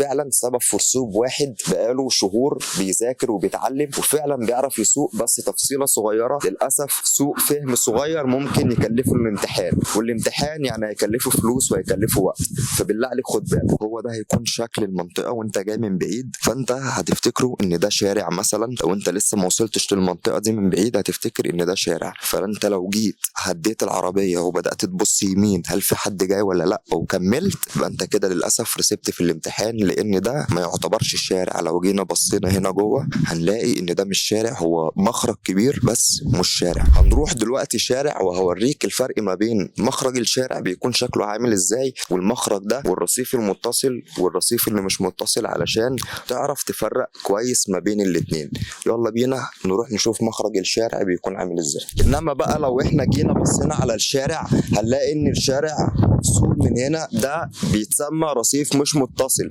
فعلا سبب في رسوب واحد بقاله شهور بيذاكر وبيتعلم وفعلا بيعرف يسوق، بس تفصيله صغيره للاسف سوء فهم صغير ممكن يكلفه الامتحان، والامتحان يعني هيكلفه فلوس وهيكلفه وقت. فبالله عليك خد بالك، هو ده هيكون شكل المنطقه وانت جاي من بعيد، فانت هتفتكره ان ده شارع مثلا. لو انت لسه ما وصلتش للمنطقه دي من بعيد هتفتكر ان ده شارع، فانت لو جيت هديت العربيه وبدات تبص يمين هل في حد جاي ولا لا وكملت، يبقى انت كده للاسف رسبت في الامتحان، لان ده ما يعتبرش الشارع. لو جينا بصينا هنا جوه هنلاقي ان ده مش شارع، هو مخرج كبير بس مش شارع. هنروح دلوقتي شارع وهوريك الفرق ما بين مخرج الشارع بيكون شكله عامل ازاي، والمخرج ده والرصيف المتصل والرصيف اللي مش متصل، علشان تعرف تفرق كويس ما بين الاتنين. يلا بينا نروح نشوف مخرج الشارع بيكون عامل ازاي. انما بقى لو احنا جينا بصينا على الشارع هنلاقي ان الشارع السور من هنا ده بيتسمى رصيف مش متصل.